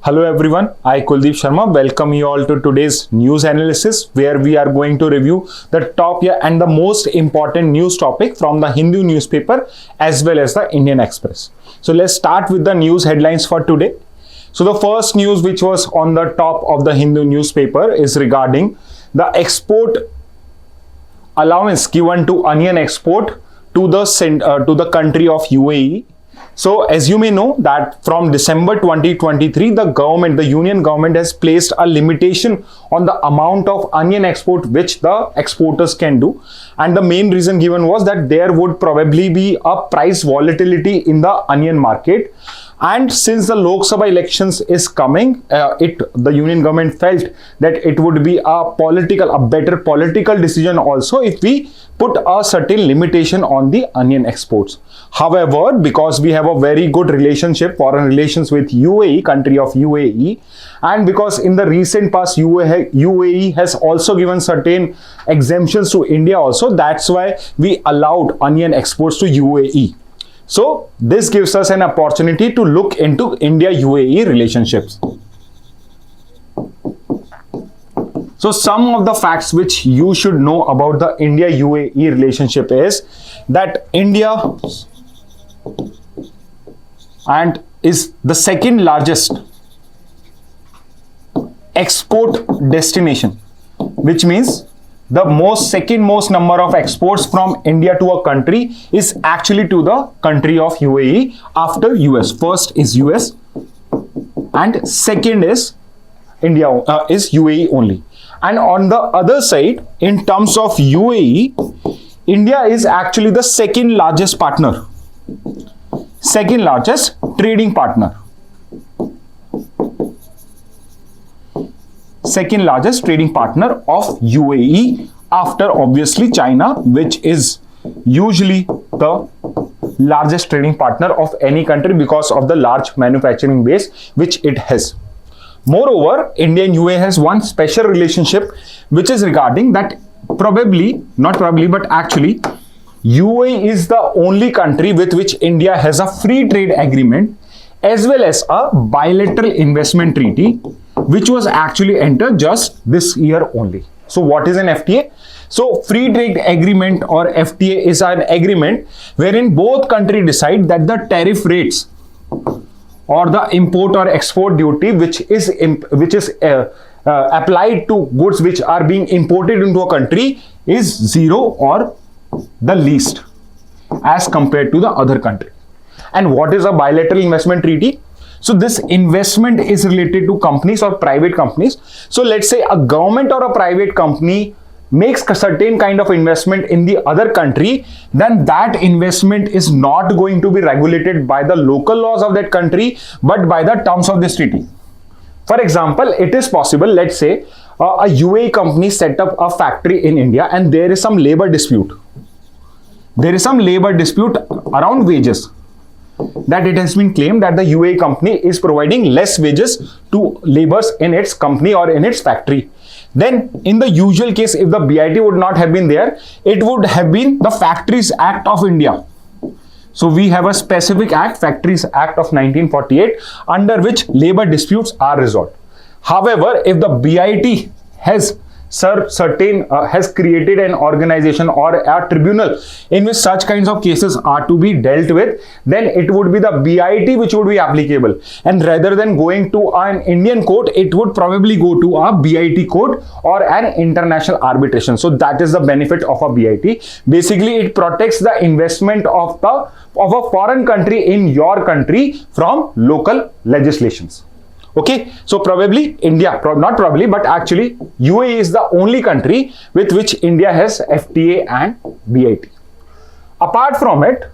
Hello everyone, I Kuldeep Sharma welcome you all to today's news analysis where we are going to review the top and the most important news topic from the Hindu newspaper as well as the Indian Express. So let's start with the news headlines for today. So the first news which was on the top of the Hindu newspaper is regarding the export allowance given to onion export to the country of UAE. So as you may know that from December 2023, the union government has placed a limitation on the amount of onion export which the exporters can do. And the main reason given was that there would probably be a price volatility in the onion market. And since the Lok Sabha elections is coming, the union government felt that it would be a better political decision also if we put a certain limitation on the onion exports. However, because we have a very good relationship, foreign relations with UAE, country of UAE, and because in the recent past UAE has also given certain exemptions to India also, that's why we allowed onion exports to UAE. So this gives us an opportunity to look into India-UAE relationships. So some of the facts which you should know about the India-UAE relationship is that India is the second largest export destination, which means the second most number of exports from India to a country is actually to the country of UAE after US. First is US and second is India, is UAE only. And on the other side, in terms of UAE, India is actually the second largest partner, second largest trading partner. Second largest trading partner of UAE after obviously China, which is usually the largest trading partner of any country because of the large manufacturing base which it has. Moreover, India and UAE has one special relationship which is regarding that actually UAE is the only country with which India has a free trade agreement as well as a bilateral investment treaty which was actually entered just this year only. So what is an FTA? So free trade agreement or FTA is an agreement wherein both countries decide that the tariff rates or the import or export duty which is applied to goods which are being imported into a country is zero or the least as compared to the other country. And what is a bilateral investment treaty? So this investment is related to companies or private companies. So let's say a government or a private company makes a certain kind of investment in the other country, then that investment is not going to be regulated by the local laws of that country, but by the terms of this treaty. For example, it is possible, let's say a UAE company set up a factory in India and there is some labor dispute. There is some labor dispute around wages, that it has been claimed that the UAE company is providing less wages to laborers in its company or in its factory. Then in the usual case, if the BIT would not have been there, it would have been the Factories Act of India. So we have a specific act, Factories Act of 1948, under which labor disputes are resolved. However, if the BIT has created an organization or a tribunal in which such kinds of cases are to be dealt with, then it would be the BIT which would be applicable. And rather than going to an Indian court, it would probably go to a BIT court or an international arbitration. So that is the benefit of a BIT. Basically, it protects the investment of a foreign country in your country from local legislations. Okay, so probably India, not probably, but actually UAE is the only country with which India has FTA and BIT. Apart from it,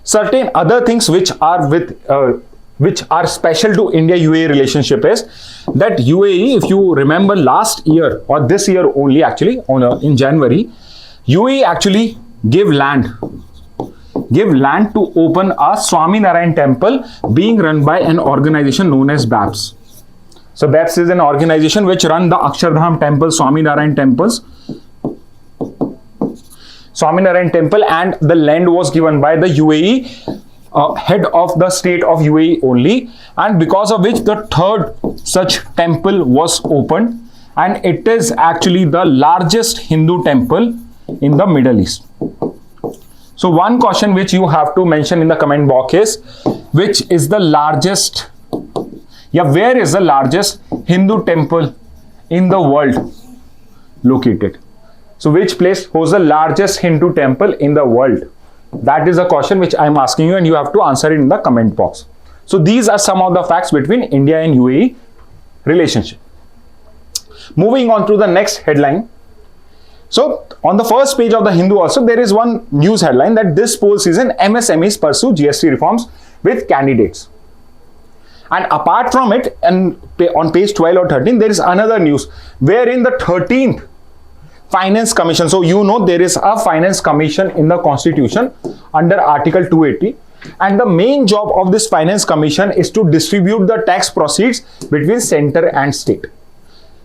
certain other things which are special to India-UAE relationship is that UAE, if you remember last year or this year only actually, in January, UAE actually gave land to open a Swami Naran temple being run by an organization known as BAPS. So BAPS is an organization which run the Akshardham temple, Swami Naran temples. Swami Naran temple, and the land was given by the UAE head of the state of UAE only, and because of which the third such temple was opened, and it is actually the largest Hindu temple in the Middle East. So one question which you have to mention in the comment box is, which is the largest, where is the largest Hindu temple in the world located? So which place holds the largest Hindu temple in the world? That is a question which I am asking you, and you have to answer it in the comment box. So these are some of the facts between India and UAE relationship. Moving on to the next headline. So on the first page of the Hindu also, there is one news headline that this poll season MSMEs pursue GST reforms with candidates. And apart from it, and on page 12 or 13, there is another news wherein the 13th Finance Commission, so you know there is a Finance Commission in the Constitution under Article 280, and the main job of this Finance Commission is to distribute the tax proceeds between center and state.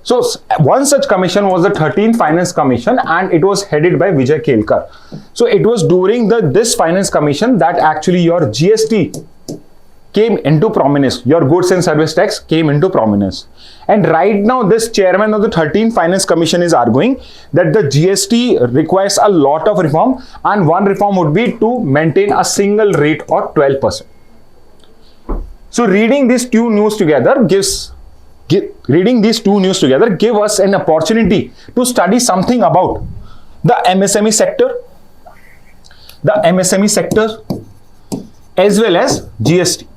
So one such commission was the 13th Finance Commission, and it was headed by Vijay Kelkar. So it was during this Finance Commission that actually your GST came into prominence, your goods and service tax came into prominence. And right now this chairman of the 13th Finance Commission is arguing that the GST requires a lot of reform, and one reform would be to maintain a single rate of 12%. So reading these two news together give us an opportunity to study something about the MSME sector, as well as GST.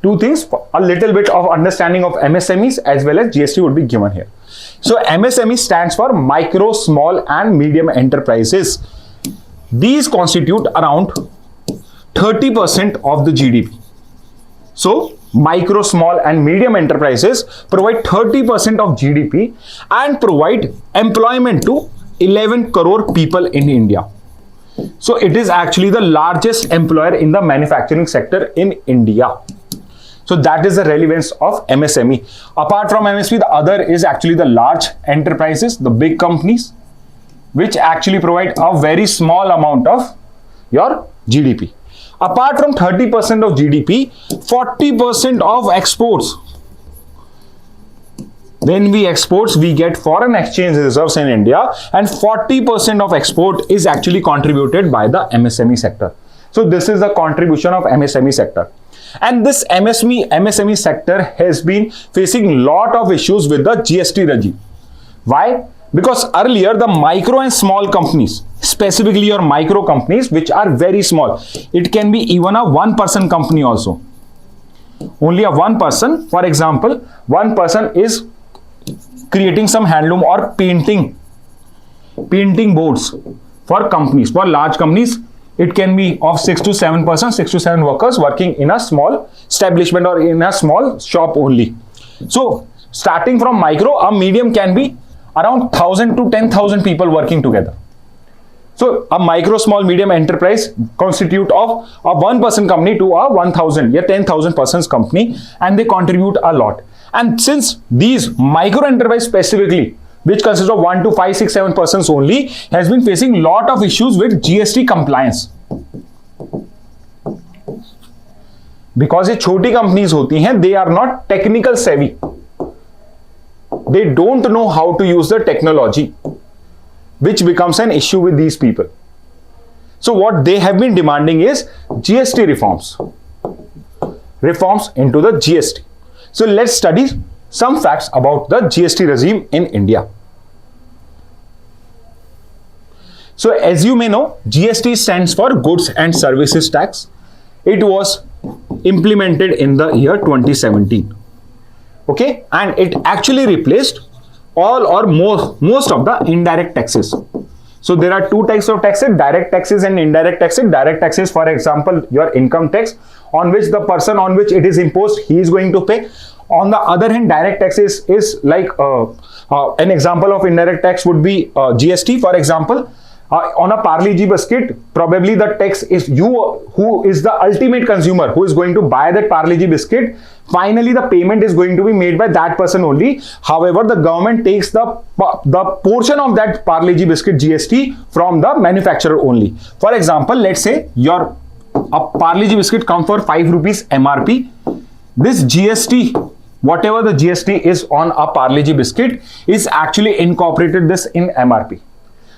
Two things, a little bit of understanding of MSMEs as well as GST would be given here. So MSME stands for micro, small and medium enterprises. These constitute around 30% of the GDP. So micro, small and medium enterprises provide 30% of GDP and provide employment to 11 crore people in India. So it is actually the largest employer in the manufacturing sector in India. So that is the relevance of MSME. Apart from MSME, the other is actually the large enterprises, the big companies, which actually provide a very small amount of your GDP. Apart from 30% of GDP, 40% of exports. When we export, we get foreign exchange reserves in India, and 40% of export is actually contributed by the MSME sector. So this is the contribution of MSME sector. And this MSME sector has been facing a lot of issues with the GST regime. Why? Because earlier the micro and small companies, specifically your micro companies, which are very small, it can be even a one-person company also. Only a one person, for example, one person is creating some handloom or painting boards for companies. For large companies, it can be of 6 to 7 persons, 6 to 7 workers working in a small establishment or in a small shop only. So starting from micro, a medium can be around 1,000 to 10,000 people working together. So a micro, small, medium enterprise constitute of a one-person company to a 1,000 or 10,000 persons company, and they contribute a lot. And since these micro enterprise specifically, which consists of 1 to 5, 6, 7 persons only, has been facing a lot of issues with GST compliance. Because ये छोटी companies होती हैं, they are not technical savvy. They don't know how to use the technology, which becomes an issue with these people. So what they have been demanding is GST reforms into the GST. So let's study some facts about the GST regime in India. So as you may know, GST stands for Goods and Services Tax. It was implemented in the year 2017. Okay, and it actually replaced all or most of the indirect taxes. So there are two types of taxes, direct taxes and indirect taxes. Direct taxes, for example, your income tax, on which the person on which it is imposed, he is going to pay. On the other hand, direct taxes is like an example of indirect tax would be GST. For example, on a Parle G biscuit, probably the tax is you who is the ultimate consumer who is going to buy that Parle G biscuit. Finally, the payment is going to be made by that person only. However, the government takes the portion of that Parle G biscuit GST from the manufacturer only. For example, let's say your a Parle-G biscuit come for 5 rupees MRP. This GST, whatever the GST is on a Parle-G biscuit, is actually incorporated this in MRP.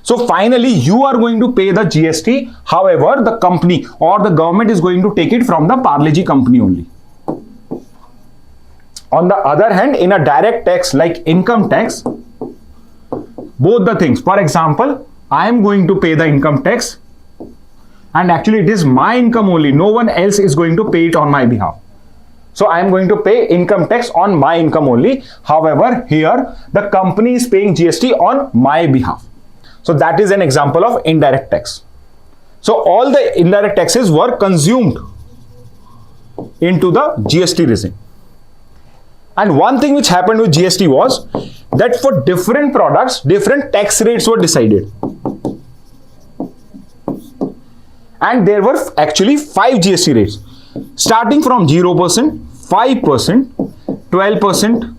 So finally, you are going to pay the GST. However, the company or the government is going to take it from the Parle-G company only. On the other hand, in a direct tax like income tax, both the things. For example, I am going to pay the income tax, and actually it is my income only. No one else is going to pay it on my behalf. So I am going to pay income tax on my income only. However, here the company is paying GST on my behalf. So that is an example of indirect tax. So all the indirect taxes were consumed into the GST regime. And one thing which happened with GST was that for different products, different tax rates were decided. And there were actually 5 GST rates, starting from 0%, 5%, 12%,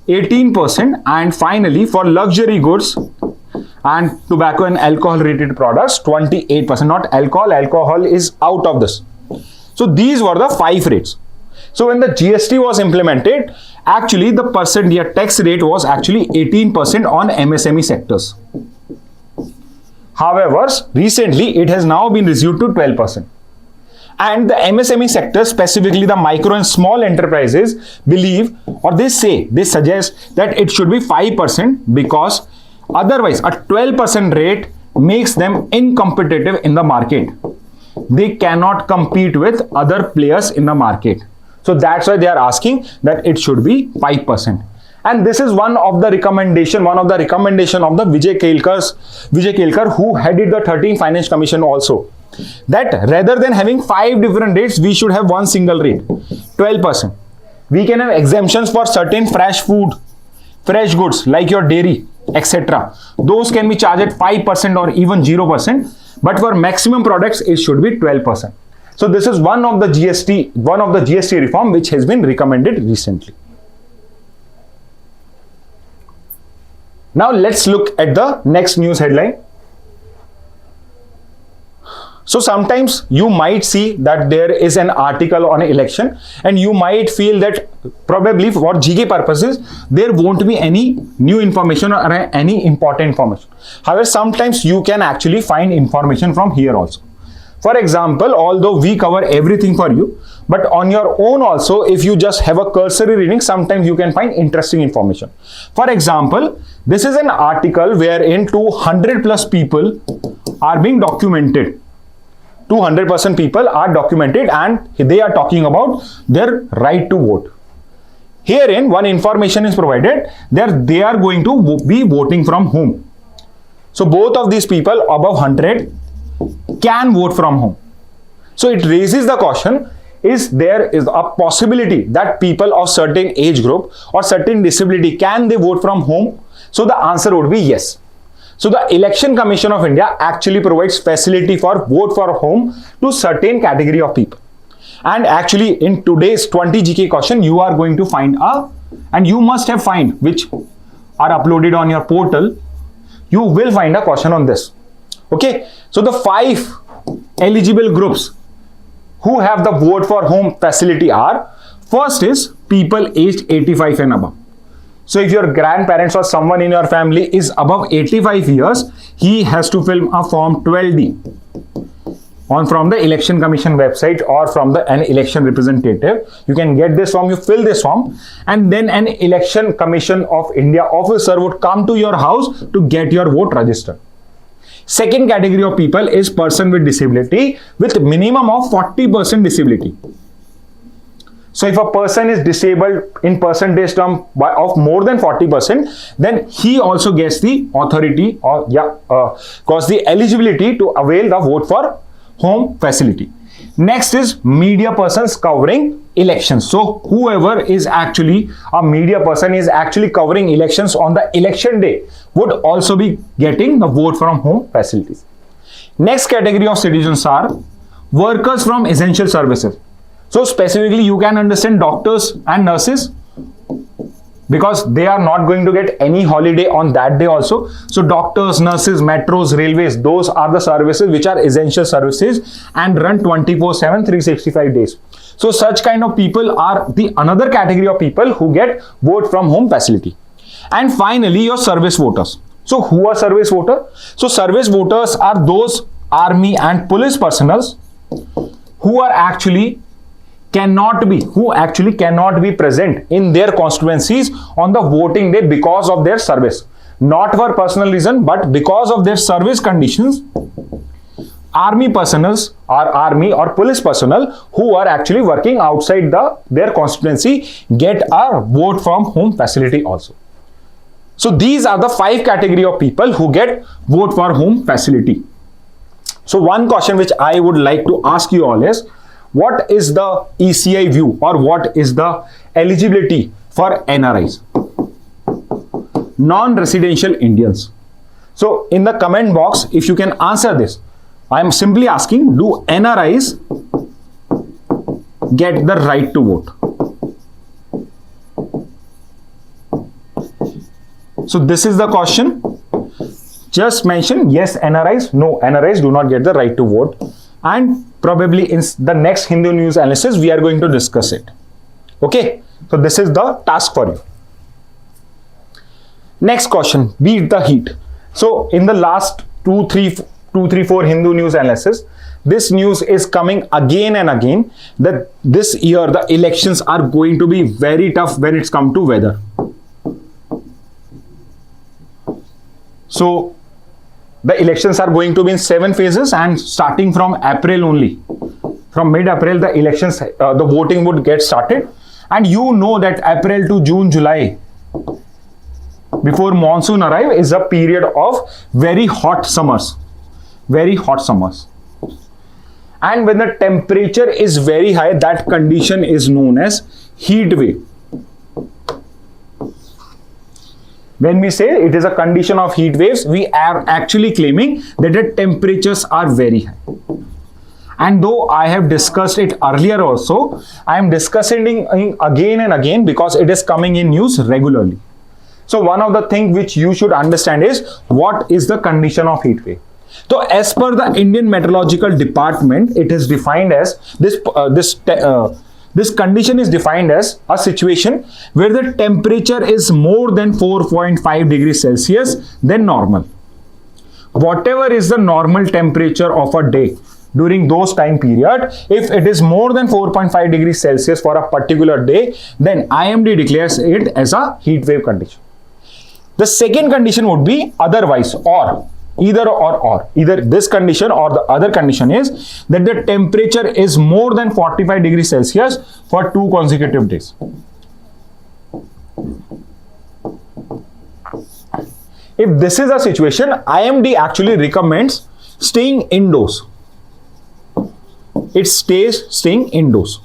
18%, and finally for luxury goods and tobacco and alcohol related products, 28%. Not alcohol, alcohol is out of this. So these were the 5 rates. So when the GST was implemented, actually the tax rate was actually 18% on MSME sectors. However, recently it has now been reduced to 12%. And the MSME sector, specifically the micro and small enterprises, believe or they suggest that it should be 5% because otherwise a 12% rate makes them incompetitive in the market. They cannot compete with other players in the market. So that's why they are asking that it should be 5%. And this is one of the recommendation of the Vijay Kelkar, who headed the 13th Finance Commission also, that rather than having 5 different rates, we should have one single rate, 12%. We can have exemptions for certain fresh food, fresh goods like your dairy, etc. Those can be charged at 5% or even 0%, but for maximum products, it should be 12%. So this is one of the GST reform which has been recommended recently. Now let's look at the next news headline. So sometimes you might see that there is an article on an election and you might feel that probably for GK purposes, there won't be any new information or any important information. However, sometimes you can actually find information from here also. For example, although we cover everything for you, but on your own also, if you just have a cursory reading, sometimes you can find interesting information. For example, this is an article wherein 200 plus people are being documented. 200% people are documented and they are talking about their right to vote. Herein, one information is provided that they are going to be voting from home. So both of these people above 100 can vote from home. So it raises the question, there is a possibility that people of certain age group or certain disability, can they vote from home? So the answer would be yes. So the Election Commission of India actually provides facility for vote for home to certain category of people. And actually in today's 20 GK question, you are going to find and you must have find which are uploaded on your portal, you will find a question on this. Okay, so the 5 eligible groups who have the vote for home facility are, first is people aged 85 and above. So if your grandparents or someone in your family is above 85 years, he has to fill a form 12D from the Election Commission website or from an election representative. You can get this form, you fill this form, and then an Election Commission of India officer would come to your house to get your vote registered. Second category of people is person with disability with minimum of 40% disability. So if a person is disabled in percentage term of more than 40%, then he also gets the authority or the eligibility to avail the vote for home facility. Next is media persons covering elections. So whoever is actually a media person is actually covering elections on the election day would also be getting the vote from home facilities. Next category of citizens are workers from essential services. So specifically you can understand doctors and nurses, because they are not going to get any holiday on that day also. So doctors, nurses, metros, railways, those are the services which are essential services and run 24/7, 365 days. So such kind of people are the another category of people who get vote from home facility. And finally, your service voters. So who are service voters? So service voters are those army and police personnel who actually cannot be present in their constituencies on the voting day because of their service, not for personal reason, but because of their service conditions. Army personnel or army or police personnel who are actually working outside their constituency get a vote from home facility also. So these are the 5 category of people who get vote for home facility. So one question which I would like to ask you all is, what is the ECI view or what is the eligibility for NRIs, non-residential Indians? So in the comment box, if you can answer this, I am simply asking, do NRIs get the right to vote? So this is the question. Just mention yes NRIs, no NRIs do not get the right to vote. And probably in the next Hindu news analysis, we are going to discuss it. Okay, so this is the task for you. Next question, beat the heat. So in the last 2, 3, 4 Hindu news analysis, this news is coming again and again that this year the elections are going to be very tough when it's come to weather. So the elections are going to be in 7 phases and starting from April only. From mid-April, the elections, the voting would get started. And you know that April to June, July, before monsoon arrive, is a period of very hot summers. Very hot summers. And when the temperature is very high, that condition is known as heat wave. When we say it is a condition of heat waves, we are actually claiming that the temperatures are very high. And though I have discussed it earlier also, I am discussing it again and again because it is coming in news regularly. So one of the things which you should understand is, what is the condition of heat wave? So as per the Indian Meteorological Department, it is defined as this condition is defined as a situation where the temperature is more than 4.5 degrees Celsius than normal. Whatever is the normal temperature of a day during those time period, if it is more than 4.5 degrees Celsius for a particular day, then IMD declares it as a heat wave condition. The second condition would be otherwise, or. Either this condition or the other condition is that the temperature is more than 45 degrees Celsius for 2 consecutive days. If this is a situation, IMD actually recommends staying indoors. It stays staying indoors.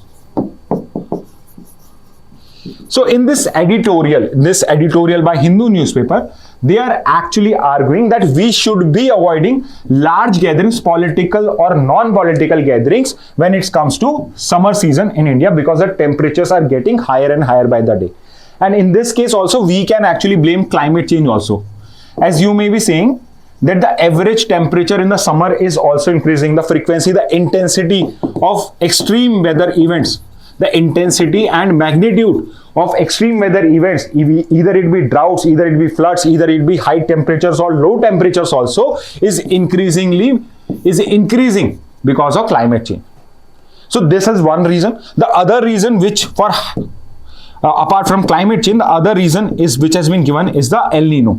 So in this editorial by Hindu newspaper, they are actually arguing that we should be avoiding large gatherings, political or non-political gatherings, when it comes to summer season in India, because the temperatures are getting higher and higher by the day. And in this case also, we can actually blame climate change also. As you may be saying that the average temperature in the summer is also increasing, the frequency, the intensity of extreme weather events, the intensity and magnitude of extreme weather events, either it be droughts, either it be floods, either it be high temperatures or low temperatures also, is increasing because of climate change. So this is one reason. The other reason which for apart from climate change, the other reason is which has been given is the El Nino.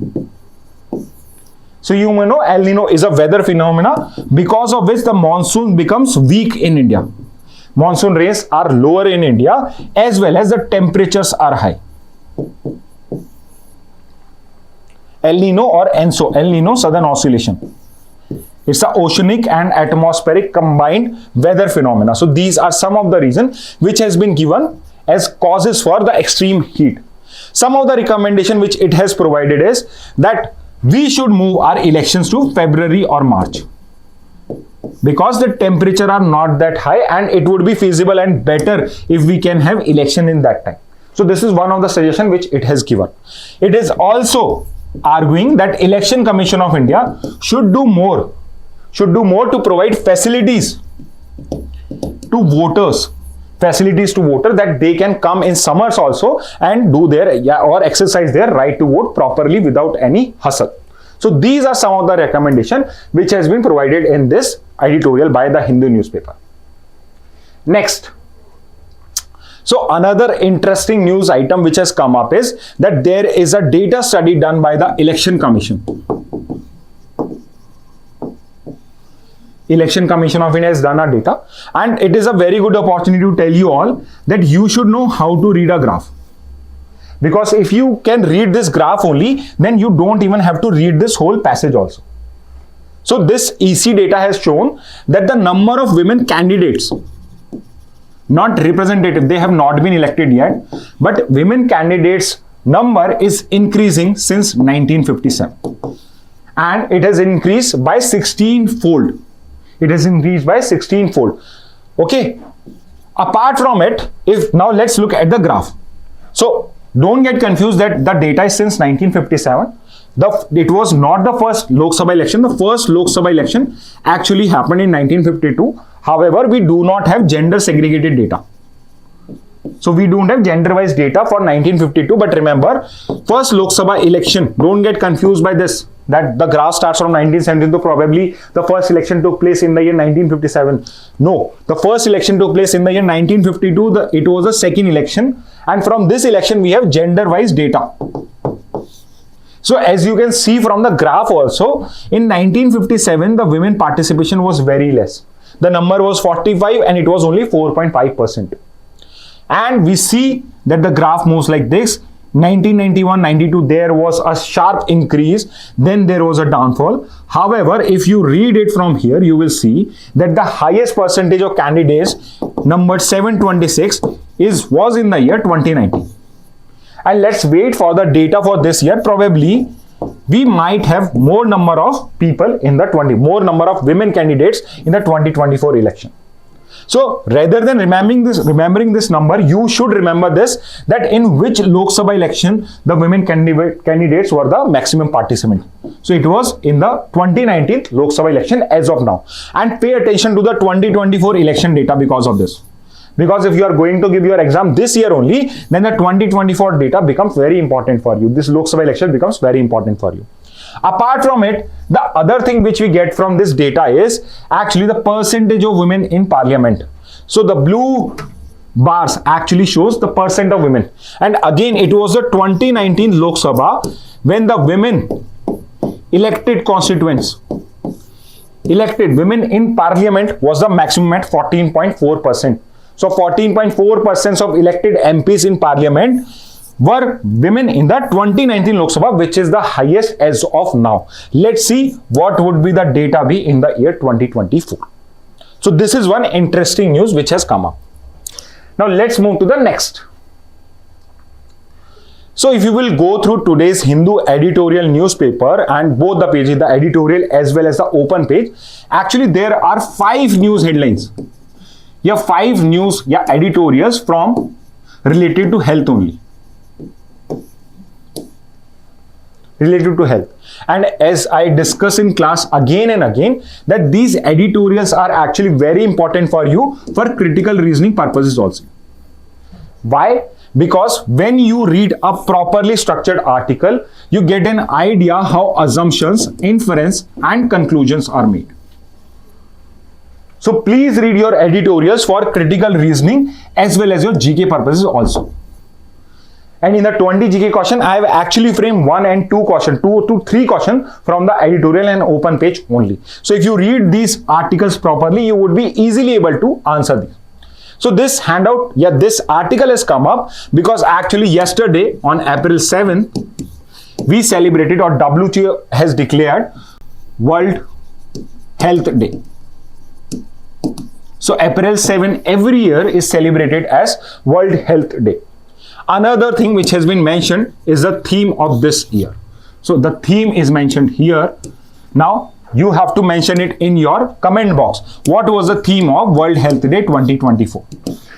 So you may know El Nino is a weather phenomena because of which the monsoon becomes weak in India. Monsoon rains are lower in India as well as the temperatures are high. El Nino or ENSO, El Nino Southern Oscillation. It's an oceanic and atmospheric combined weather phenomena. So these are some of the reasons which has been given as causes for the extreme heat. Some of the recommendation which it has provided is that we should move our elections to February or March, because the temperature are not that high and it would be feasible and better if we can have election in that time. So this is one of the suggestion which it has given. It is also arguing that Election Commission of India should do more to provide facilities to voters, that they can come in summers also and do their or exercise their right to vote properly without any hustle. So these are some of the recommendations which has been provided in this editorial by the Hindu newspaper. Next, so another interesting news item which has come up is that there is a data study done by the Election Commission. Election Commission of India has done a data, and it is a very good opportunity to tell you all that you should know how to read a graph. Because if you can read this graph only, then you don't even have to read this whole passage also. So this EC data has shown that the number of women candidates, not representative, they have not been elected yet, but women candidates number is increasing since 1957. And it has increased by 16-fold. It has increased by 16-fold. Okay. Apart from it, if now let's look at the graph. So don't get confused that the data is since 1957. It was not the first Lok Sabha election. The first Lok Sabha election actually happened in 1952. However, we do not have gender segregated data. So we don't have gender-wise data for 1952. But remember, first Lok Sabha election, don't get confused by this, that the graph starts from 1970, so probably the first election took place in the year 1957. No, the first election took place in the year 1952. It was the second election. And from this election, we have gender-wise data. So as you can see from the graph also, in 1957, the women participation was very less. The number was 45 and it was only 4.5%. And we see that the graph moves like this. 1991-92, there was a sharp increase, then there was a downfall. However, if you read it from here, you will see that the highest percentage of candidates, number 726, was in the year 2019. And let's wait for the data for this year. Probably we might have more number of people in the more number of women candidates in the 2024 election. So rather than remembering this number, you should remember this, that in which Lok Sabha election the women candidates were the maximum participant. So it was in the 2019 Lok Sabha election as of now. And pay attention to the 2024 election data because of this. Because if you are going to give your exam this year only, then the 2024 data becomes very important for you. This Lok Sabha election becomes very important for you. Apart from it, the other thing which we get from this data is actually the percentage of women in parliament. So the blue bars actually shows the percent of women. And again, it was the 2019 Lok Sabha when the women elected constituents, elected women in parliament was the maximum at 14.4%. So 14.4% of elected MPs in parliament were women in the 2019 Lok Sabha, which is the highest as of now. Let's see what would be the data be in the year 2024. So this is one interesting news which has come up. Now let's move to the next. So if you will go through today's Hindu editorial newspaper and both the pages, the editorial as well as the open page, actually there are 5 news headlines. 5 news editorials from related to health only. Related to health. And as I discuss in class again and again, that these editorials are actually very important for you for critical reasoning purposes also. Why? Because when you read a properly structured article, you get an idea how assumptions, inference and conclusions are made. So please read your editorials for critical reasoning as well as your GK purposes also. And in the 20 GK question, I have actually framed 1 and 2 question, 2 to 3 question from the editorial and open page only. So if you read these articles properly, you would be easily able to answer these. So this handout, this article has come up because actually yesterday on April 7th, we celebrated, or WHO has declared World Health Day. So April 7 every year is celebrated as World Health Day. Another thing which has been mentioned is the theme of this year. So the theme is mentioned here. Now you have to mention it in your comment box. What was the theme of World Health Day 2024?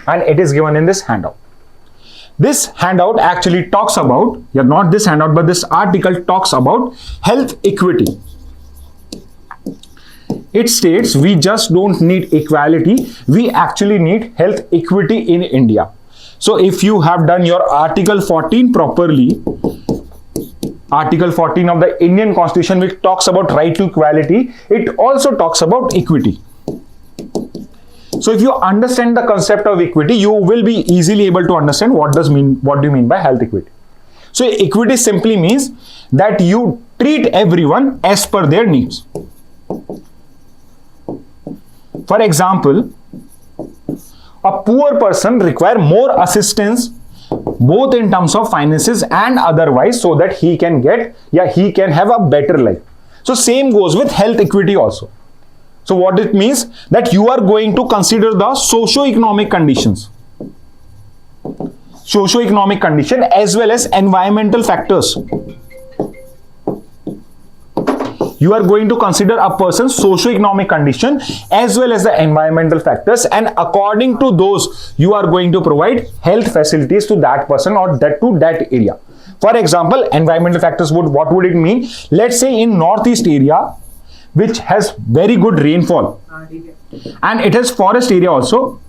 And it is given in this handout. This handout actually talks about, yeah, not this handout, but this article talks about health equity. It states we just don't need equality, we actually need health equity in India. So if you have done your Article 14 properly, Article 14 of the Indian Constitution, which talks about right to equality, it also talks about equity. So if you understand the concept of equity, you will be easily able to understand what do you mean by health equity. So equity simply means that you treat everyone as per their needs. For example, a poor person requires more assistance both in terms of finances and otherwise, so that he can get, he can have a better life. So same goes with health equity also. So what it means, that you are going to consider the socio-economic conditions. Socio-economic condition as well as environmental factors. You are going to consider a person's socio-economic condition as well as the environmental factors, and according to those, you are going to provide health facilities to that person or to that area. For example, environmental factors what would it mean? Let's say in northeast area, which has very good rainfall and it has forest area also,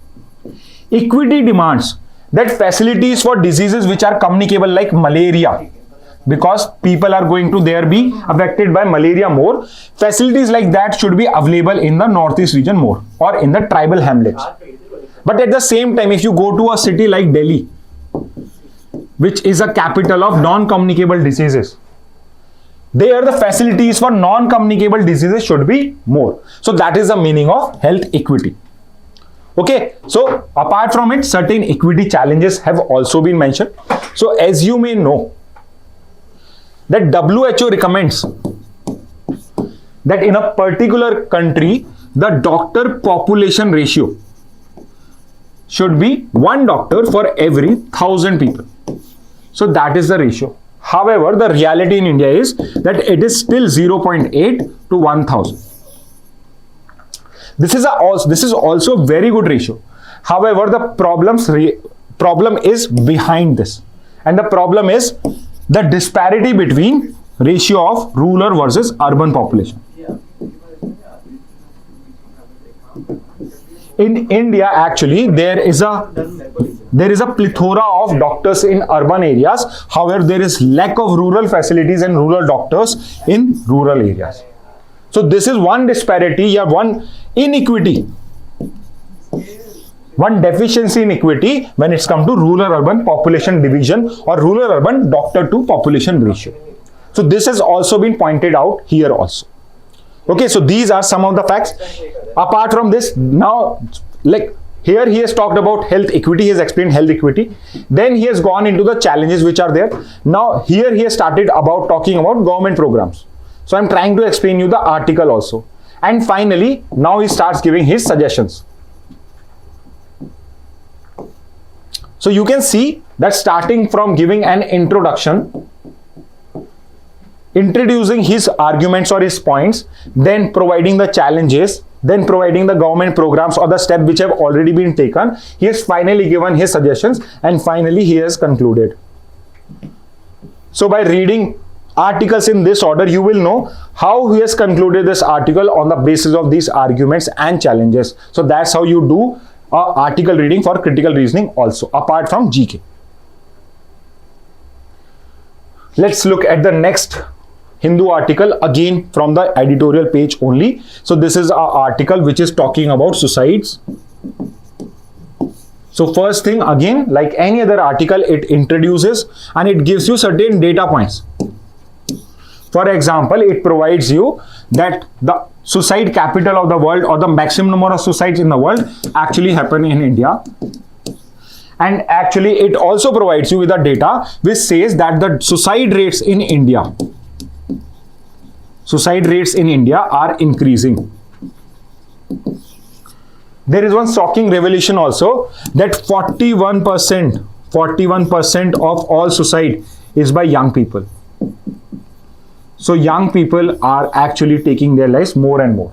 equity demands that facilities for diseases which are communicable like malaria, because people are going to there be affected by malaria more, facilities like that should be available in the northeast region more, or in the tribal hamlets. But at the same time, if you go to a city like Delhi, which is a capital of non-communicable diseases, there the facilities for non-communicable diseases should be more. So that is the meaning of health equity. Okay, so apart from it, certain equity challenges have also been mentioned. So as you may know, that WHO recommends that in a particular country, the doctor population ratio should be 1 doctor for every 1,000 people. So that is the ratio. However, the reality in India is that it is still 0.8 to 1,000. This is also a very good ratio. However, the problem is behind this, and the problem is the disparity between ratio of rural versus urban population. In India, actually, there is a plethora of doctors in urban areas. However, there is lack of rural facilities and rural doctors in rural areas. So this is one disparity, one inequity, one deficiency in equity when it's come to rural-urban population division or rural-urban doctor-to-population ratio. So this has also been pointed out here also. Okay, so these are some of the facts. Apart from this, now, like here he has talked about health equity, he has explained health equity. Then he has gone into the challenges which are there. Now here he has started talking about government programs. So I'm trying to explain you the article also. And finally, now he starts giving his suggestions. So you can see that starting from giving an introduction, introducing his arguments or his points, then providing the challenges, then providing the government programs or the steps which have already been taken, he has finally given his suggestions, and finally he has concluded. So by reading articles in this order, you will know how he has concluded this article on the basis of these arguments and challenges. So that's how you do article reading for critical reasoning also, apart from GK. Let's look at the next Hindu article, again from the editorial page only. So this is our article which is talking about suicides. So first thing, again, like any other article, it introduces and it gives you certain data points. For example, it provides you that the suicide capital of the world, or the maximum number of suicides in the world, actually happen in India. And actually it also provides you with the data which says that the suicide rates in India are increasing. There is one shocking revelation also, that 41% of all suicide is by young people. So young people are actually taking their lives more and more.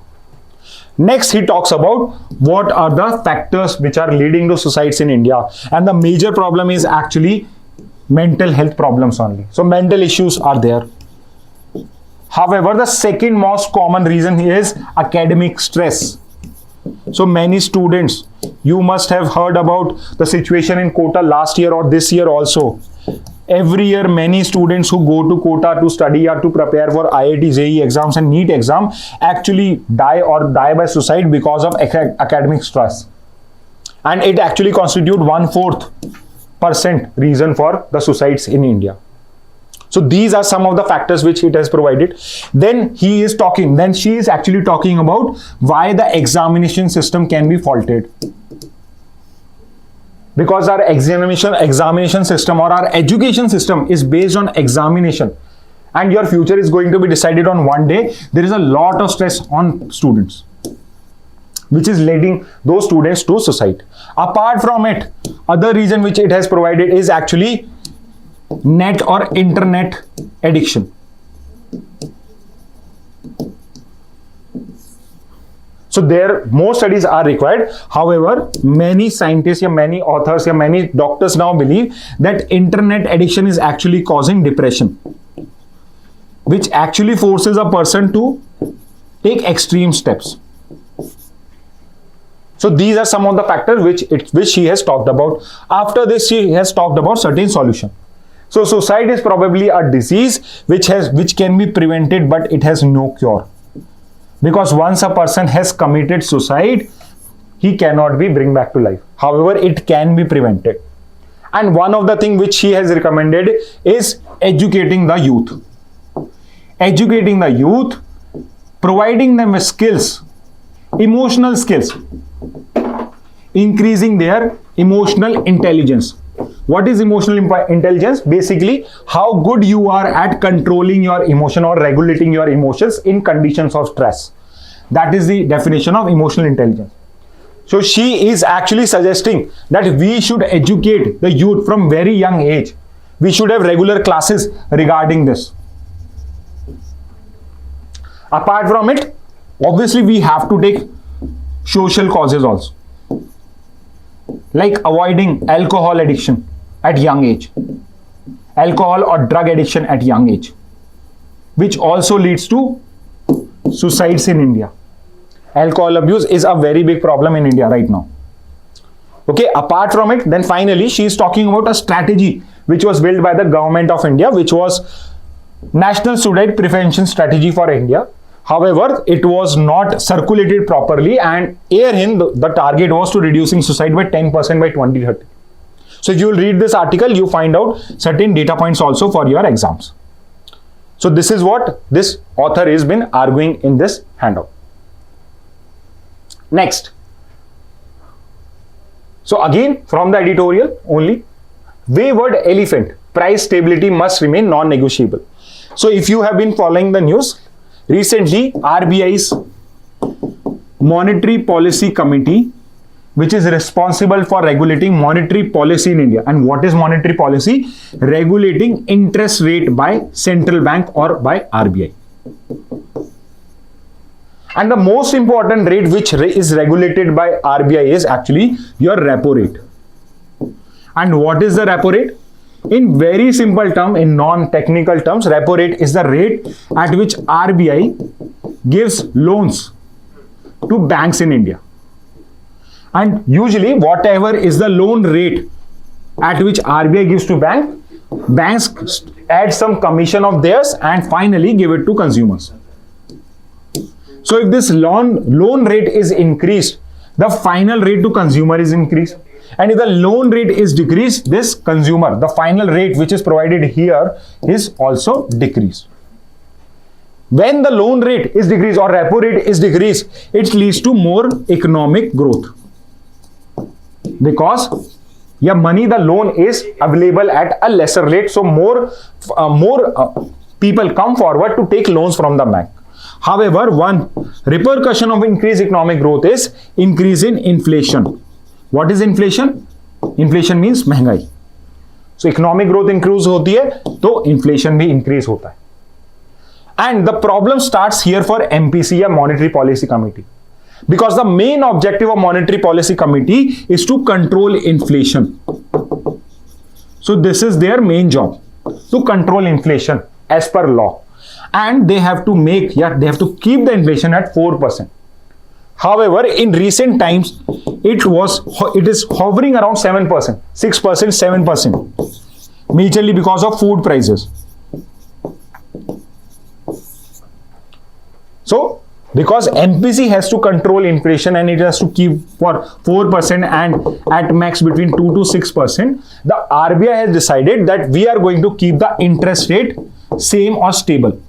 Next, he talks about what are the factors which are leading to suicides in India. And the major problem is actually mental health problems only. So mental issues are there. However, the second most common reason is academic stress. So many students, you must have heard about the situation in Kota last year or this year also. Every year, many students who go to Kota to study or to prepare for IIT, JEE exams and NEET exam actually die by suicide because of academic stress. And it actually constitutes 1/4% reason for the suicides in India. So these are some of the factors which it has provided. Then she is actually talking about why the examination system can be faulted. Because our examination system or our education system is based on examination, and your future is going to be decided on one day, there is a lot of stress on students, which is leading those students to suicide. Apart from it, other reason which it has provided is actually net or internet addiction. So there more studies are required. However, many scientists, many authors, many doctors now believe that internet addiction is actually causing depression, which actually forces a person to take extreme steps. So these are some of the factors which she has talked about. After this, she has talked about certain solution. So suicide is probably a disease which can be prevented, but it has no cure. Because once a person has committed suicide, he cannot be bring back to life. However, it can be prevented. And one of the things which she has recommended is educating the youth. Educating the youth, providing them with skills, emotional skills, increasing their emotional intelligence. What is emotional intelligence? Basically, how good you are at controlling your emotion or regulating your emotions in conditions of stress. That is the definition of emotional intelligence. So she is actually suggesting that we should educate the youth from very young age. We should have regular classes regarding this. Apart from it, obviously we have to take social causes also, like avoiding alcohol addiction at young age, alcohol or drug addiction at young age, which also leads to suicides in India. Alcohol abuse is a very big problem in India right now. Okay, apart from it, then finally she is talking about a strategy which was built by the government of India, which was National Suicide Prevention Strategy for India. However, it was not circulated properly, and herein the target was to reducing suicide by 10% by 2030. So if you will read this article, you find out certain data points also for your exams. So this is what this author has been arguing in this handout. Next. So again, from the editorial only, wayward elephant, price stability must remain non-negotiable. So if you have been following the news, recently RBI's Monetary Policy Committee, which is responsible for regulating monetary policy in India. And what is monetary policy? Regulating interest rate by central bank or by RBI. And the most important rate which is regulated by RBI is actually your repo rate. And what is the repo rate? In very simple term, in non-technical terms, repo rate is the rate at which RBI gives loans to banks in India. And usually whatever is the loan rate at which RBI gives to banks add some commission of theirs and finally give it to consumers. So if this loan rate is increased, the final rate to consumer is increased. And if the loan rate is decreased, this consumer, the final rate which is provided here is also decreased. When the loan rate is decreased or repo rate is decreased, it leads to more economic growth. Because your money, the loan is available at a lesser rate. So more people come forward to take loans from the bank. However, one repercussion of increased economic growth is increase in inflation. What is inflation? Inflation means महंगाई. So economic growth increase होती है, तो inflation भी increase होता है. And the problem starts here for MPC या Monetary Policy Committee. Because the main objective of Monetary Policy Committee is to control inflation. So this is their main job, to control inflation as per law. And they have to make, they have to keep the inflation at 4%. However, in recent times, it is hovering around 7%, 6%, 7%, majorly because of food prices. So, because MPC has to control inflation and it has to keep for 4% and at max between 2 to 6%, the RBI has decided that we are going to keep the interest rate same or stable.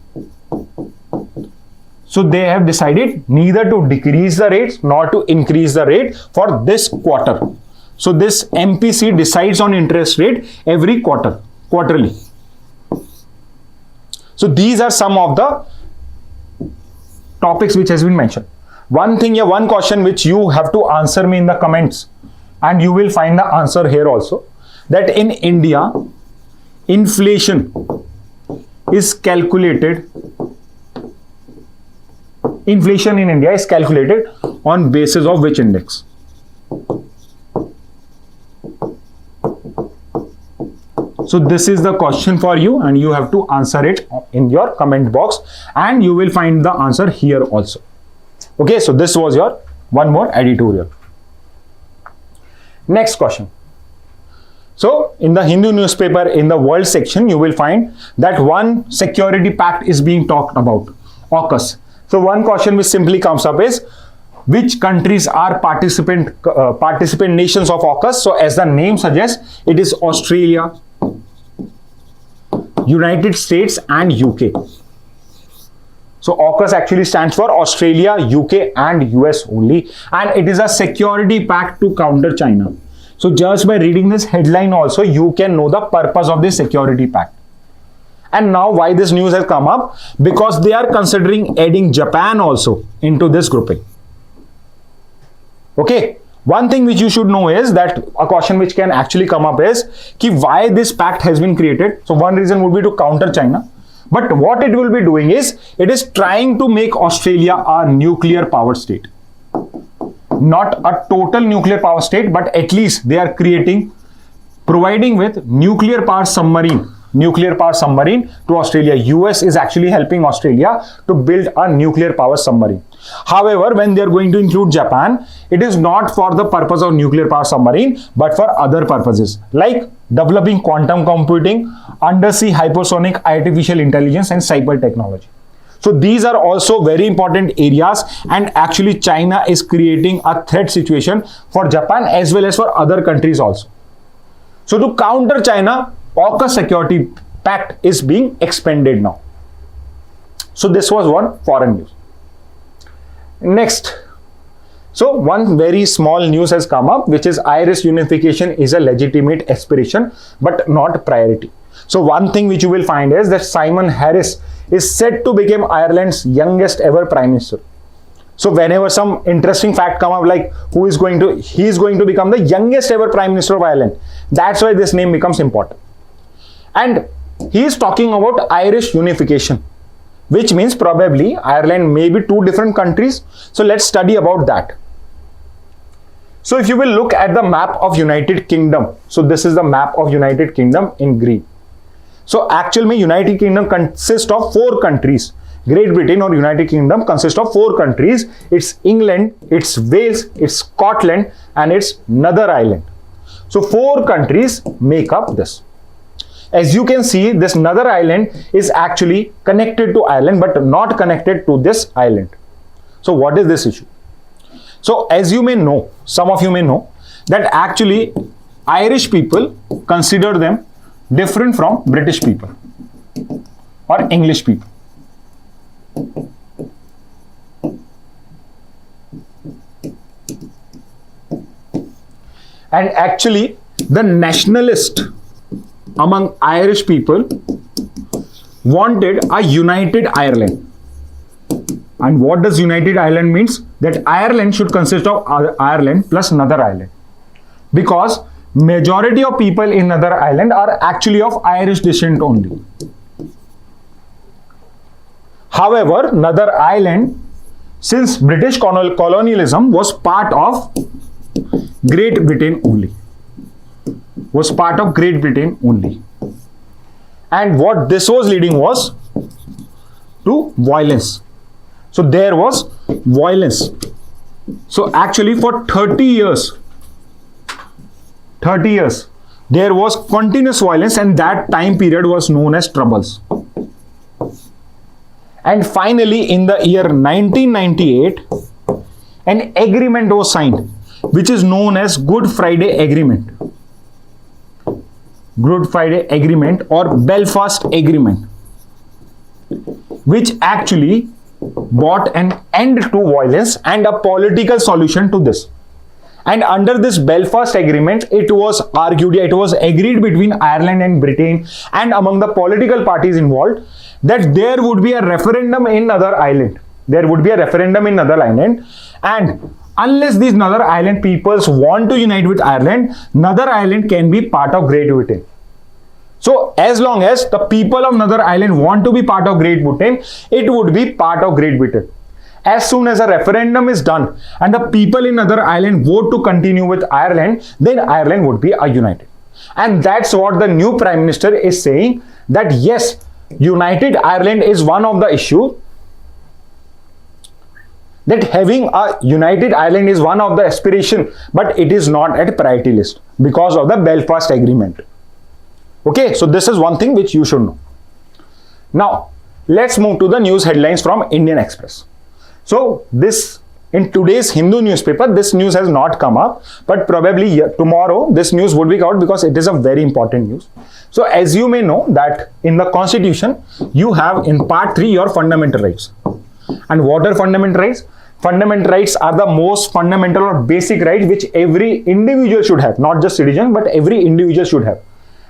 So they have decided neither to decrease the rates nor to increase the rate for this quarter. So this MPC decides on interest rate every quarterly. So these are some of the topics which has been mentioned. One thing, one question which you have to answer me in the comments, and you will find the answer here also, that in India, inflation is calculated. Inflation in India is calculated on basis of which index? So this is the question for you and you have to answer it in your comment box and you will find the answer here also. Okay, so this was your one more editorial. Next question. So in the Hindu newspaper in the world section, you will find that one security pact is being talked about, AUKUS. So one question which simply comes up is, which countries are participant nations of AUKUS? So as the name suggests, it is Australia, United States and UK. So AUKUS actually stands for Australia, UK and US only, and it is a security pact to counter China. So just by reading this headline also, you can know the purpose of this security pact. And now why this news has come up? Because they are considering adding Japan also into this grouping. Okay. One thing which you should know is that a question which can actually come up is why this pact has been created. So one reason would be to counter China. But what it will be doing is, it is trying to make Australia a nuclear power state. Not a total nuclear power state, but at least they are providing with nuclear power submarine to Australia. US is actually helping Australia to build a nuclear power submarine. However, when they are going to include Japan, it is not for the purpose of nuclear power submarine, but for other purposes like developing quantum computing, undersea hypersonic artificial intelligence and cyber technology. So these are also very important areas, and actually China is creating a threat situation for Japan as well as for other countries also. So to counter China, AUKUS security pact is being expanded now. So this was one foreign news. Next, so one very small news has come up, which is Irish unification is a legitimate aspiration but not priority. So one thing which you will find is that Simon Harris is said to become Ireland's youngest ever prime minister. So whenever some interesting fact come up, like he is going to become the youngest ever prime minister of Ireland. That's why this name becomes important. And he is talking about Irish unification, which means probably Ireland may be two different countries. So let's study about that. So if you will look at the map of United Kingdom, so this is the map of United Kingdom in green. So actually United Kingdom consists of 4 countries. Great Britain or United Kingdom consists of 4 countries. It's England, it's Wales, it's Scotland and it's Northern Ireland. So 4 countries make up this. As you can see, this Northern Ireland is actually connected to Ireland but not connected to this island. So what is this issue? So as you may know, some of you may know that actually Irish people consider them different from British people or English people. And actually the nationalist among Irish people wanted a united Ireland. And what does united Ireland means? That Ireland should consist of Ireland plus Northern Ireland. Because majority of people in Northern Ireland are actually of Irish descent only. However, Northern Ireland since British colonialism was part of Great Britain only. Was part of Great Britain only. And what this was leading was to violence. So there was violence. So actually for 30 years, there was continuous violence, and that time period was known as Troubles. And finally in the year 1998, an agreement was signed, which is known as Good Friday Agreement. Good Friday Agreement or Belfast Agreement, which actually brought an end to violence and a political solution to this. And under this Belfast Agreement, it was argued, it was agreed between Ireland and Britain and among the political parties involved that there would be a referendum in Northern Ireland. There would be a referendum in Northern Ireland, and unless these Northern Ireland peoples want to unite with Ireland, Northern Ireland can be part of Great Britain. So as long as the people of Northern Ireland want to be part of Great Britain, it would be part of Great Britain. As soon as a referendum is done and the people in Northern Ireland vote to continue with Ireland, then Ireland would be united. And that's what the new Prime Minister is saying, that yes, United Ireland is one of the issues, that having a United Ireland is one of the aspiration, but it is not at priority list because of the Belfast Agreement. Okay, so this is one thing which you should know. Now, let's move to the news headlines from Indian Express. So this, in today's Hindu newspaper, this news has not come up, but probably tomorrow this news would be out because it is a very important news. So as you may know that in the Constitution, you have in part 3 your fundamental rights. And what are fundamental rights? Fundamental rights are the most fundamental or basic rights which every individual should have, not just citizen, but every individual should have.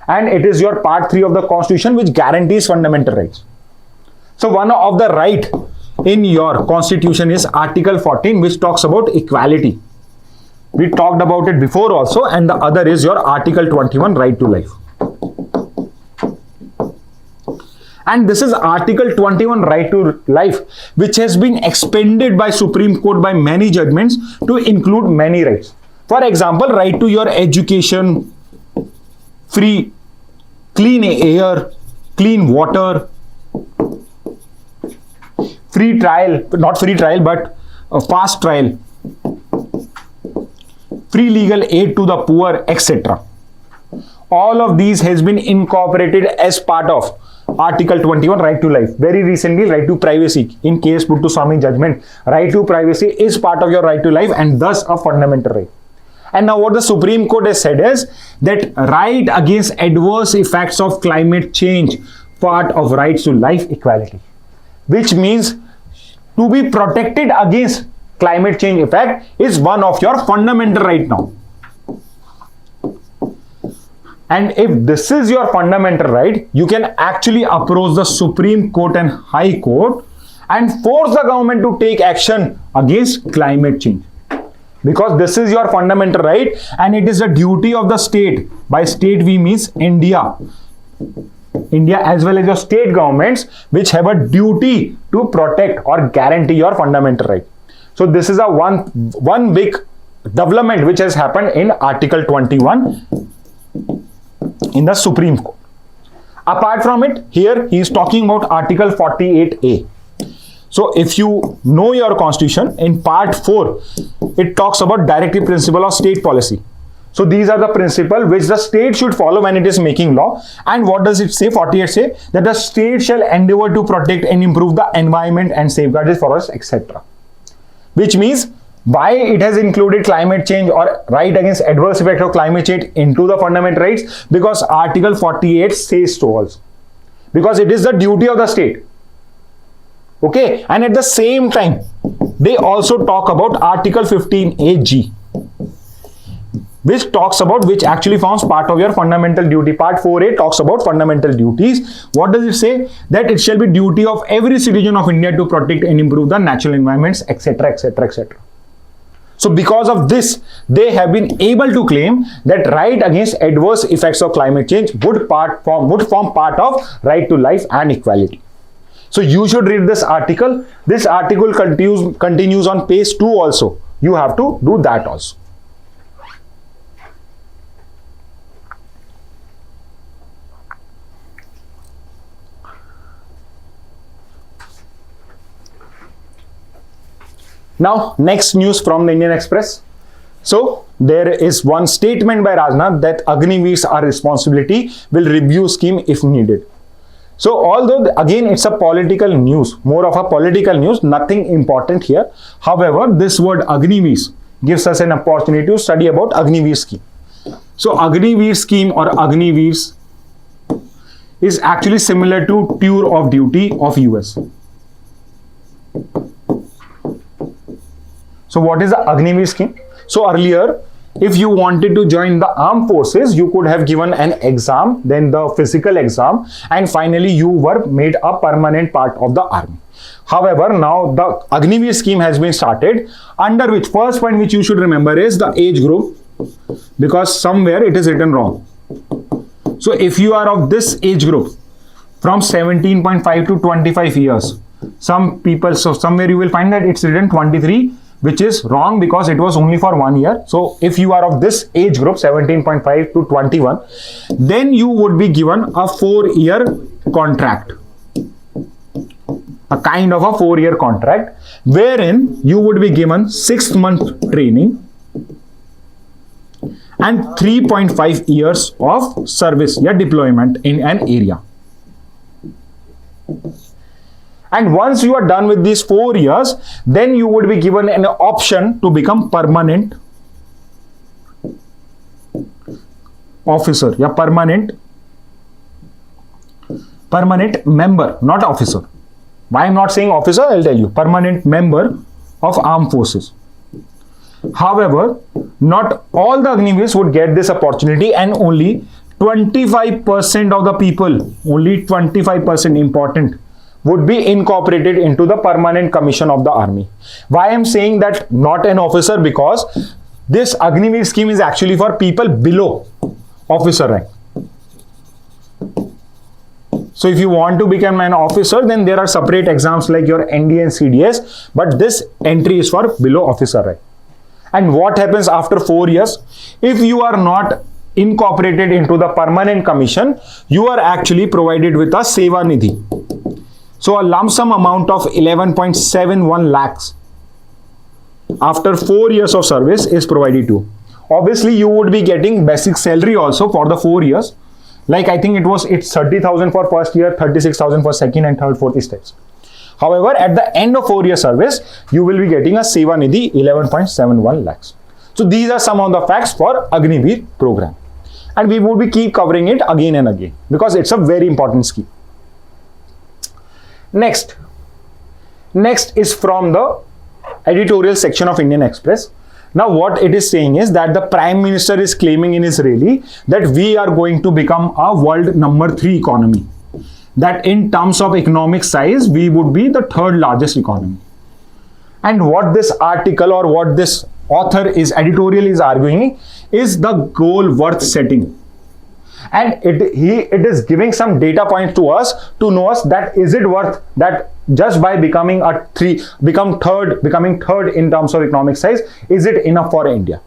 And it is your part 3 of the Constitution which guarantees fundamental rights. So one of the right in your Constitution is Article 14, which talks about equality. We talked about it before also, and the other is your Article 21, right to life. And this is Article 21, right to life, which has been expanded by Supreme Court by many judgments to include many rights. For example, right to your education, free, clean air, clean water, free trial, not free trial, but a fast trial, free legal aid to the poor, etc. All of these has been incorporated as part of Article 21, right to life. Very recently, right to privacy. In case put to Swami judgment, right to privacy is part of your right to life and thus a fundamental right. And now what the Supreme Court has said is that right against adverse effects of climate change, part of rights to life equality, which means to be protected against climate change effect is one of your fundamental right now. And if this is your fundamental right, you can actually approach the Supreme Court and High Court and force the government to take action against climate change. Because this is your fundamental right and it is a duty of the state. By state we means India as well as your state governments, which have a duty to protect or guarantee your fundamental right. So this is a one big development which has happened in Article 21 in the Supreme Court. Apart from it, here he is talking about Article 48A. So if you know your Constitution, in part 4, it talks about directive principle of state policy. So these are the principles which the state should follow when it is making law. And what does it say? 48 say that the state shall endeavor to protect and improve the environment and safeguard its forests, etc. Which means why it has included climate change or right against adverse effect of climate change into the fundamental rights, because Article 48 says so also. Because it is the duty of the state. Okay, and at the same time, they also talk about Article 15AG, which talks about, which actually forms part of your fundamental duty. Part 4A talks about fundamental duties. What does it say? That it shall be duty of every citizen of India to protect and improve the natural environments, etc., etc., etc. So because of this, they have been able to claim that right against adverse effects of climate change would form part of right to life and equality. So you should read this article. This article continues on page 2 also. You have to do that also. Now, next news from the Indian Express. So, there is one statement by Rajnath that Agniveer's our responsibility, will review scheme if needed. So, although again it's a political news, more of a political news, nothing important here. However, this word Agniveer's gives us an opportunity to study about Agniveer scheme. So, Agniveer scheme or Agniveer's is actually similar to tour of duty of US. So what is the Agniveer scheme? So earlier, if you wanted to join the armed forces, you could have given an exam, then the physical exam, and finally you were made a permanent part of the army. However, now the Agniveer scheme has been started, under which first point which you should remember is the age group, because somewhere it is written wrong. So if you are of this age group from 17.5 to 25 years, some people, so somewhere you will find that it's written 23, which is wrong because it was only for 1 year. So if you are of this age group 17.5 to 21, then you would be given a 4-year contract, a kind of a 4-year contract, wherein you would be given 6-month training and 3.5 years of service, yeah, deployment in an area. And once you are done with these 4 years, then you would be given an option to become permanent officer, yeah, permanent member, not officer. Why I'm not saying officer, I'll tell you. Permanent member of armed forces. However, not all the Agniveers would get this opportunity, and only 25% of the people, only 25% important, would be incorporated into the permanent commission of the army. Why I'm saying that not an officer? Because this Agniveer scheme is actually for people below officer rank. So if you want to become an officer, then there are separate exams like your ND and CDS, but this entry is for below officer rank. And what happens after 4 years? If you are not incorporated into the permanent commission, you are actually provided with a Seva Nidhi. So a lump sum amount of 11.71 lakhs after 4 years of service is provided to. Obviously, you would be getting basic salary also for the 4 years. Like I think it's 30,000 for first year, 36,000 for second and third, fourth steps. However, at the end of 4 year service, you will be getting a Seva Nidhi 11.71 lakhs. So these are some of the facts for Agniveer program. And we would be keep covering it again and again because it's a very important scheme. Next is from the editorial section of Indian Express. Now what it is saying is that the Prime Minister is claiming in his rally that we are going to become a world number 3 economy. That in terms of economic size, we would be the 3rd largest economy. And what this article or what this author is editorial is arguing is the goal worth setting. And it is giving some data points to us to know us that is it worth that just by becoming becoming third in terms of economic size, is it enough for India?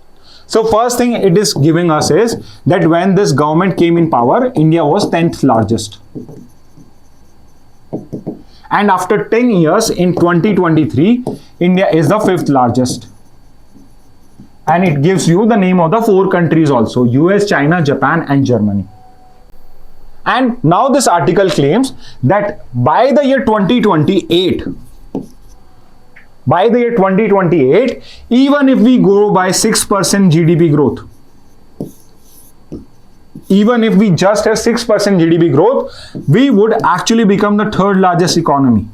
So first thing it is giving us is that when this government came in power, India was 10th largest. And after 10 years in 2023, India is the 5th largest. And it gives you the name of the 4 countries also, US, China, Japan and Germany. And now this article claims that by the year 2028, even if we grow by 6% GDP growth, even if we just have 6% GDP growth, we would actually become the 3rd largest economy.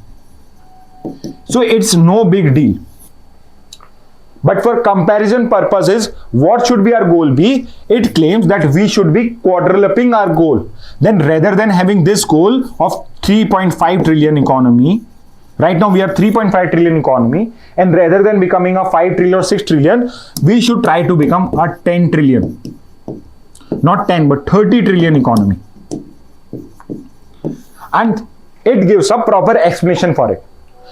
So it's no big deal. But for comparison purposes, what should be our goal be? It claims that we should be quadrupling our goal. Then rather than having this goal of 3.5 trillion economy, right now we are 3.5 trillion economy, and rather than becoming a 5 trillion or 6 trillion, we should try to become a 10 trillion. Not 10, but 30 trillion economy. And it gives a proper explanation for it.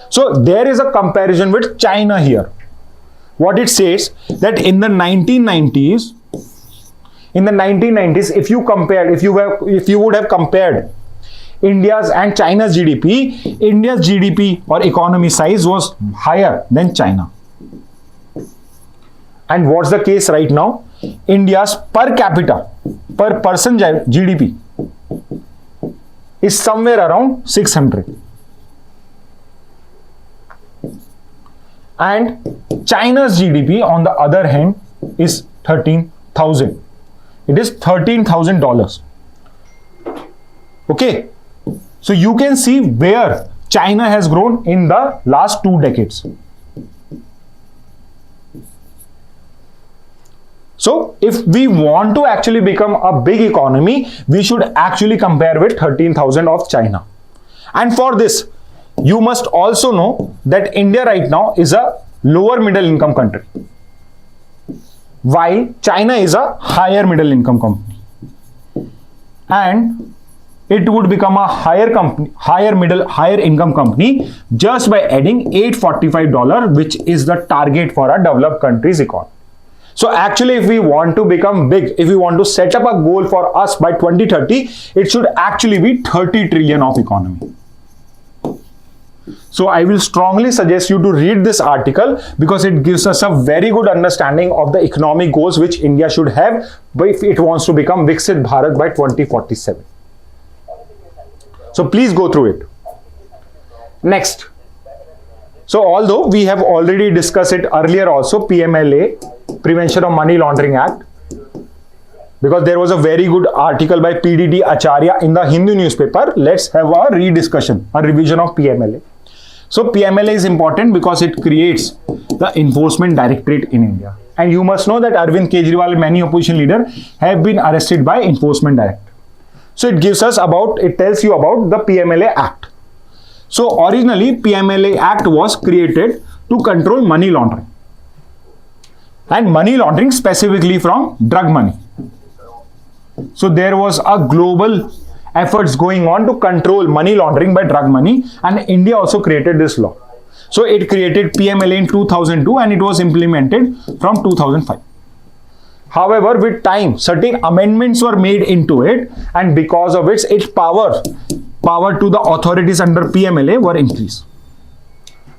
So there is a comparison with China here. What it says that in the 1990s, if you would have compared India's and China's GDP, India's GDP or economy size was higher than China. And what's the case right now? India's per capita, per person GDP is somewhere around 600. And China's GDP on the other hand is 13,000. It is $13,000. Okay. So you can see where China has grown in the last 2 decades. So if we want to actually become a big economy, we should actually compare with 13,000 of China. And for this, you must also know that India right now is a lower middle income country, while China is a higher middle income company. And it would become a higher income company just by adding $845, which is the target for a developed country's economy. So actually, if we want to become big, if we want to set up a goal for us by 2030, it should actually be 30 trillion of economy. So I will strongly suggest you to read this article because it gives us a very good understanding of the economic goals which India should have if it wants to become Viksit Bharat by 2047. So please go through it. Next. So although we have already discussed it earlier also, PMLA, Prevention of Money Laundering Act, because there was a very good article by PDD Acharya in the Hindu newspaper. Let's have a rediscussion, a revision of PMLA. So PMLA is important because it creates the Enforcement Directorate in India. And you must know that Arvind Kejriwal and many opposition leaders have been arrested by Enforcement Directorate. So it tells you about the PMLA Act. So originally PMLA Act was created to control money laundering. And money laundering specifically from drug money. So there was a global efforts going on to control money laundering by drug money, and India also created this law. So it created PMLA in 2002 and it was implemented from 2005. However, with time, certain amendments were made into it, and because of which its power to the authorities under PMLA were increased.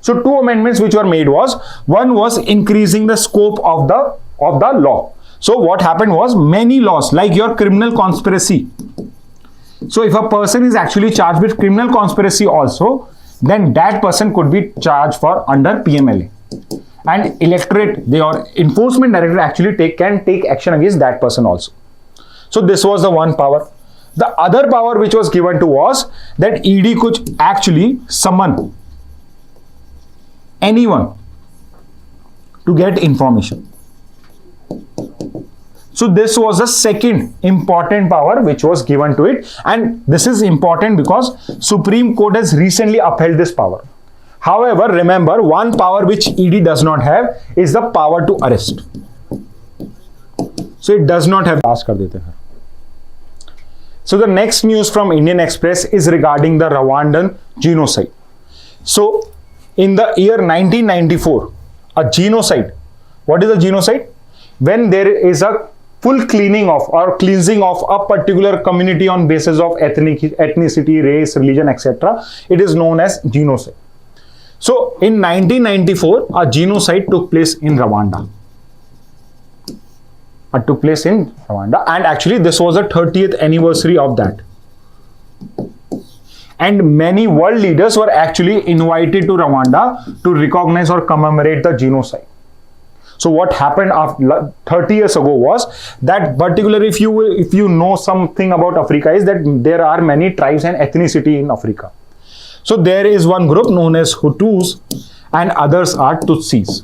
So 2 amendments which were made was, one was increasing the scope of the law. So what happened was, many laws like your criminal conspiracy. So if a person is actually charged with criminal conspiracy also, then that person could be charged for under PMLA. And your Enforcement Directorate actually can take action against that person also. So this was the one power. The other power which was given to was that ED could actually summon anyone to get information. So this was the second important power which was given to it, and this is important because Supreme Court has recently upheld this power. However, remember, one power which ED does not have is the power to arrest. So it does not have. So the next news from Indian Express is regarding the Rwandan genocide. So in the year 1994, a genocide. What is a genocide? When there is a full cleansing of a particular community on basis of ethnicity, race, religion, etc. It is known as genocide. So in 1994, a genocide took place in Rwanda. And actually this was the 30th anniversary of that. And many world leaders were actually invited to Rwanda to recognize or commemorate the genocide. So what happened after 30 years ago was that, particularly if you know something about Africa, is that there are many tribes and ethnicity in Africa. So there is one group known as Hutus and others are Tutsis.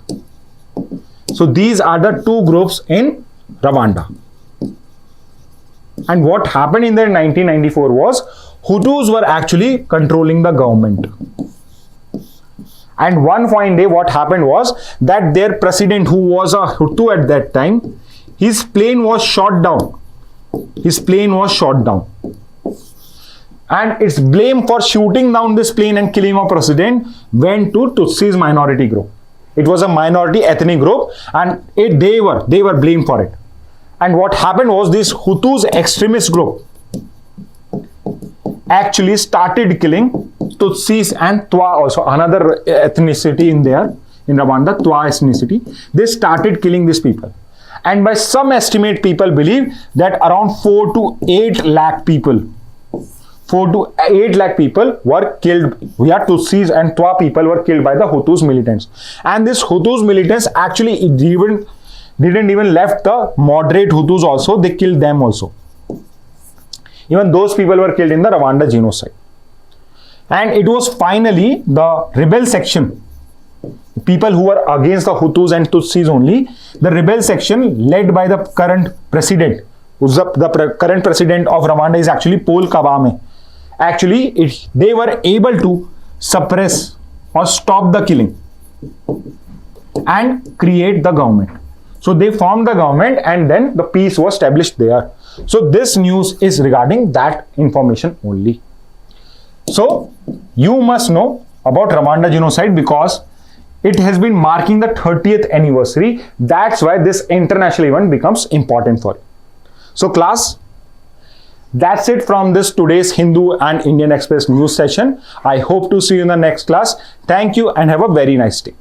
So these are the 2 groups in Rwanda. And what happened in the 1994 was Hutus were actually controlling the government. And one fine day, what happened was that their president, who was a Hutu at that time, his plane was shot down. and its blame for shooting down this plane and killing of president went to Tutsis minority group. It was a minority ethnic group, and they were blamed for it. And what happened was, this Hutus extremist group actually started killing Tutsis and Twa, also another ethnicity in there in Rwanda, Twa ethnicity. They started killing these people, and by some estimate, people believe that around 4 to 8 lakh people. 4 to 8 lakh people were killed. We are Tutsis and Twa people were killed by the Hutus militants. And this Hutus militants actually didn't even left the moderate Hutus also. They killed them also. Even those people were killed in the Rwanda Genocide. And it was finally the rebel section, people who were against the Hutus and Tutsis only, the rebel section led by the current president. The current president of Rwanda is actually Paul Kagame. Actually, they were able to suppress or stop the killing and create the government. So they formed the government, and then the peace was established there. So this news is regarding that information only. So you must know about Rwanda Genocide because it has been marking the 30th anniversary. That's why this international event becomes important for you. So class, that's it from this today's Hindu and Indian Express news session. I hope to see you in the next class. Thank you and have a very nice day.